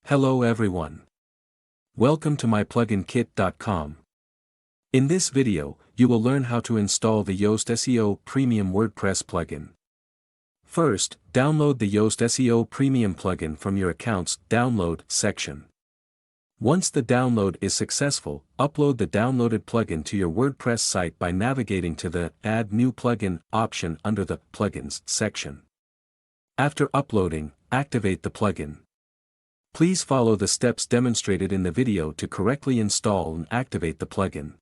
Hello everyone. Welcome to mypluginkit.com. In this video, you will learn how to install the Yoast SEO Premium WordPress plugin. First, download the Yoast SEO Premium plugin from your account's Download section. Once the download is successful, upload the downloaded plugin to your WordPress site by navigating to the Add New Plugin option under the Plugins section. After uploading, activate the plugin. Please follow the steps demonstrated in the video to correctly install and activate the plugin.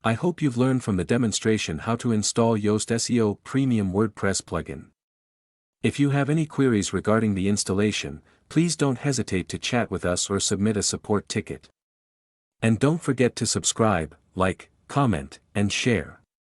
I hope you've learned from the demonstration how to install Yoast SEO Premium WordPress plugin. If you have any queries regarding the installation, please don't hesitate to chat with us or submit a support ticket. And don't forget to subscribe, like, comment, and share.